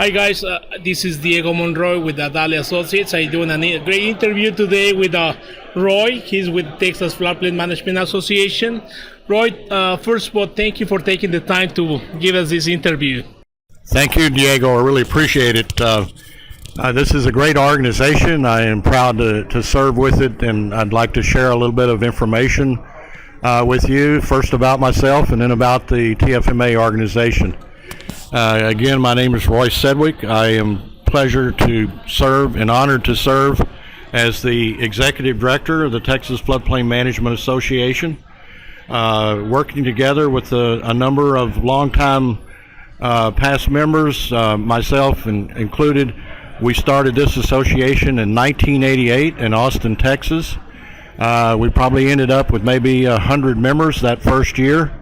Hi guys, this is Diego Monroy with the Dali Associates. I'm doing a great interview today with Roy. He's with Texas Floodplain Management Association. Roy, first of all, thank you for taking the time to give us this interview. Thank you, Diego. I really appreciate it. This is a great organization. I am proud to serve with it, and I'd like to share a little bit of information with you, first about myself and then about the TFMA organization. Again, my name is Roy Sedwick. I am pleasure to serve and honored to serve as the Executive Director of the Texas Floodplain Management Association, working together with a number of longtime past members, myself included. We started this association in 1988 in Austin, Texas. We probably ended up with maybe 100 members that first year.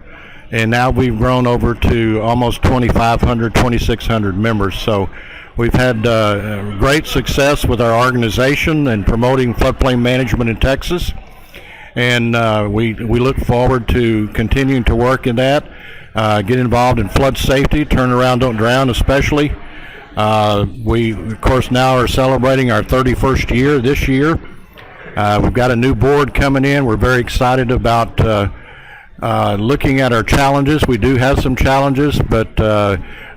And now we've grown over to almost 2,500, 2,600 members. So we've had great success with our organization and promoting floodplain management in Texas. And we look forward to continuing to work in that, get involved in flood safety, turn around, don't drown especially. We, of course, now are celebrating our 31st year this year. We've got a new board coming in. We're very excited about looking at our challenges. We do have some challenges, but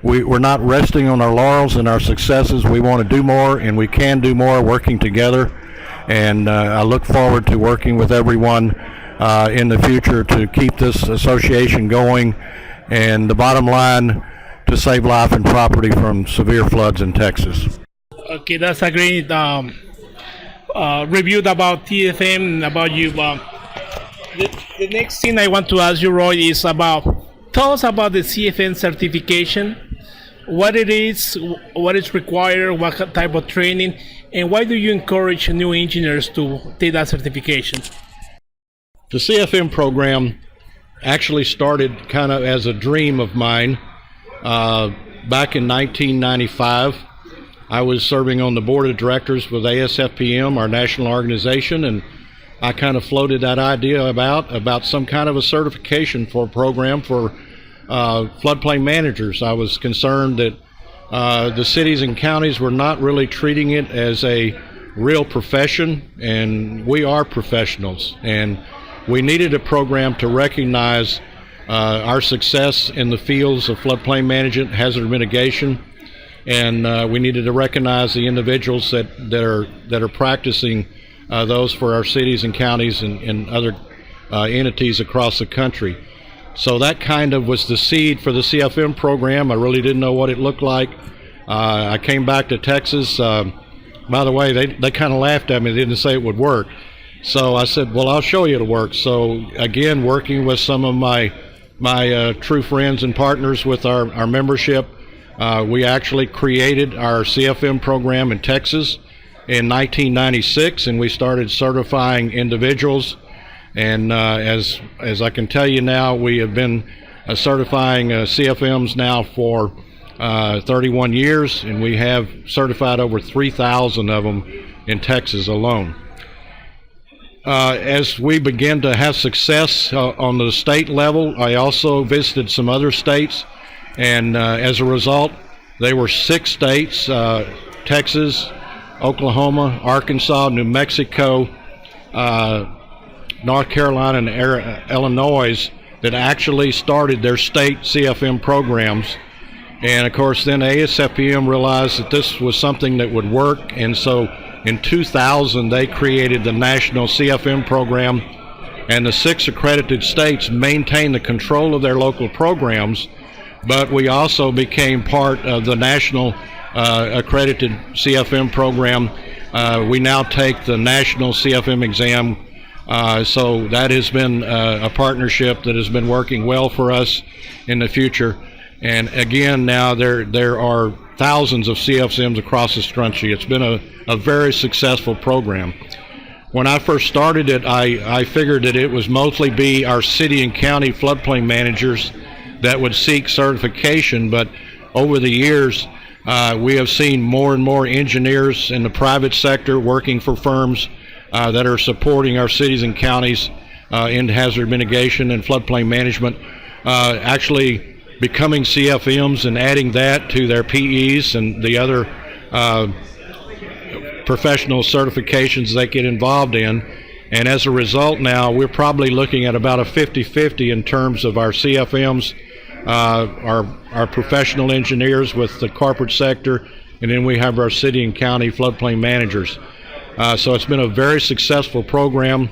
we're not resting on our laurels and our successes. We want to do more, and we can do more working together. And I look forward to working with everyone in the future to keep this association going. And the bottom line, to save life and property from severe floods in Texas. Okay, that's a great review about TFM, about you. The next thing I want to ask you, Roy, is tell us about the CFM certification, what it is required, what type of training, and why do you encourage new engineers to take that certification? The CFM program actually started kind of as a dream of mine. Back in 1995, I was serving on the board of directors with ASFPM, our national organization, and I kind of floated that idea about some kind of a certification for a program for floodplain managers. I was concerned that the cities and counties were not really treating it as a real profession, and we are professionals, and we needed a program to recognize our success in the fields of floodplain management, hazard mitigation, and we needed to recognize the individuals that are practicing those for our cities and counties and other entities across the country. So that kind of was the seed for the CFM program. I really didn't know what it looked like. I came back to Texas. By the way, they kind of laughed at me. They didn't say it would work. So I said, well, I'll show you it'll work. So again, working with some of my true friends and partners with our membership, we actually created our CFM program in Texas in 1996, and we started certifying individuals. And as I can tell you now, we have been certifying CFMs now for 31 years, and we have certified over 3,000 of them in Texas alone. As we begin to have success on the state level, I also visited some other states, and as a result, they were 6 states, Texas, Oklahoma, Arkansas, New Mexico, North Carolina, and Illinois that actually started their state CFM programs. And of course then ASFPM realized that this was something that would work, and so in 2000 they created the national CFM program, and the 6 accredited states maintained the control of their local programs, but we also became part of the national accredited CFM program. We now take the national CFM exam, so that has been a partnership that has been working well for us in the future. And again, now there are thousands of CFMs across this country. It's been a very successful program. When I first started it, I figured that it was mostly be our city and county floodplain managers that would seek certification, but over the years we have seen more and more engineers in the private sector working for firms that are supporting our cities and counties in hazard mitigation and floodplain management. Actually, becoming CFMs and adding that to their PEs and the other professional certifications they get involved in. And as a result now, we're probably looking at about a 50-50 in terms of our CFMs, our professional engineers with the corporate sector, and then we have our city and county floodplain managers. So it's been a very successful program.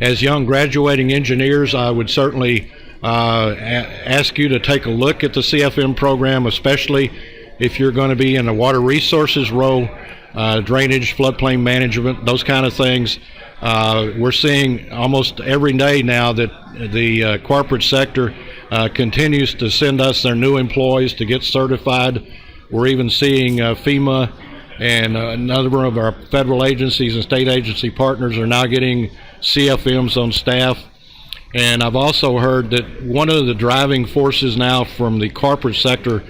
As young graduating engineers, I would certainly ask you to take a look at the CFM program, especially if you're going to be in a water resources role, drainage, floodplain management, those kind of things. We're seeing almost every day now that the corporate sector continues to send us their new employees to get certified. We're even seeing FEMA and a number of our federal agencies and state agency partners are now getting CFMs on staff. And I've also heard that one of the driving forces now from the corporate sector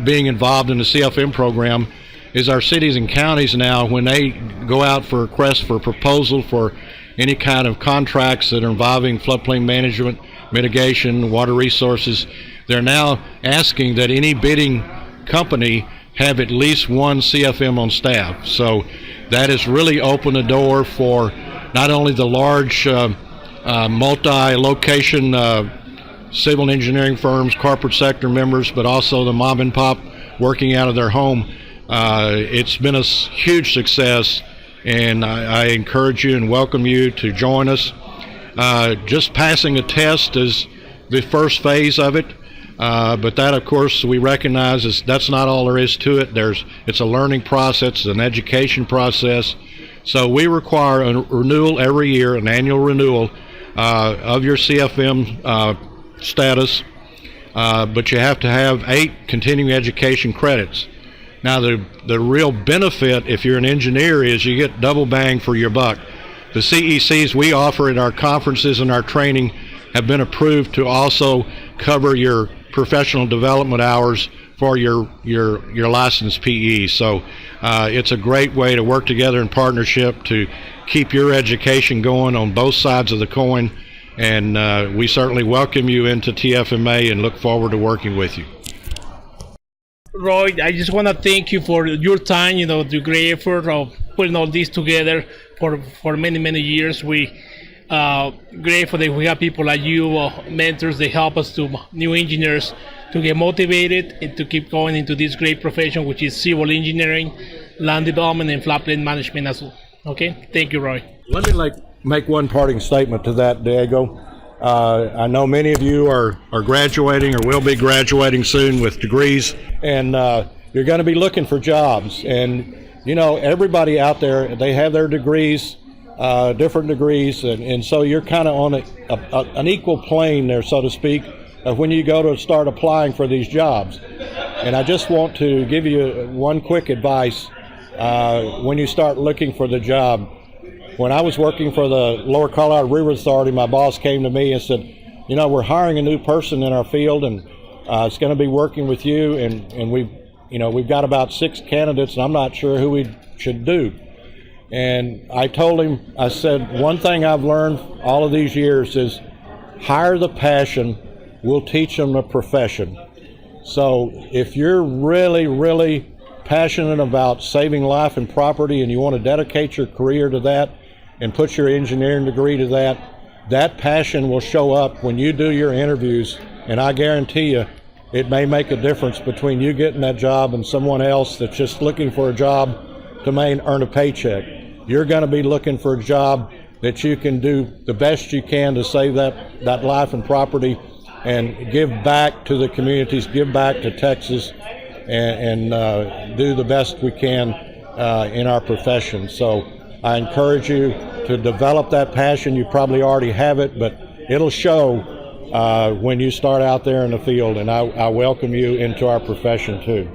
being involved in the CFM program is our cities and counties now, when they go out for requests for proposal for any kind of contracts that are involving floodplain management, mitigation, water resources, they're now asking that any bidding company have at least one CFM on staff. So that has really opened the door for not only the large multi-location civil engineering firms, corporate sector members, but also the mom and pop working out of their home. It's been a huge success, and I encourage you and welcome you to join us. Just passing a test is the first phase of it, but that, of course, we recognize that's not all there is to it. It's a learning process, it's an education process. So we require a renewal every year, an annual renewal of your CFM status, but you have to have 8 continuing education credits. Now, the real benefit, if you're an engineer, is you get double bang for your buck. The CECs we offer at our conferences and our training have been approved to also cover your professional development hours for your licensed PE. So it's a great way to work together in partnership to keep your education going on both sides of the coin. And we certainly welcome you into TFMA and look forward to working with you. Roy, I just want to thank you for your time, the great effort of putting all this together for many years. We grateful that we have people like you, mentors that help us to new engineers to get motivated and to keep going into this great profession, which is civil engineering, land development, and floodplain management as well. Okay, thank you, Roy. Let me make one parting statement to that, Diego. I know many of you are graduating or will be graduating soon with degrees, and you're going to be looking for jobs. And everybody out there, they have their degrees, different degrees, and so you're kind of on an equal plane there, so to speak, of when you go to start applying for these jobs. And I just want to give you one quick advice when you start looking for the job. When I was working for the Lower Colorado River Authority, my boss came to me and said, we're hiring a new person in our field, and it's going to be working with you, and we've got about 6 candidates, and I'm not sure who we should do. And I told him, I said, one thing I've learned all of these years is hire the passion, we'll teach them the profession. So if you're really passionate about saving life and property, and you want to dedicate your career to that and put your engineering degree to that, that passion will show up when you do your interviews, and I guarantee you it may make a difference between you getting that job and someone else that's just looking for a job to earn a paycheck. You're going to be looking for a job that you can do the best you can to save that life and property and give back to the communities, give back to Texas, and do the best we can in our profession. So I encourage you to develop that passion. You probably already have it, but it'll show when you start out there in the field, and I welcome you into our profession too.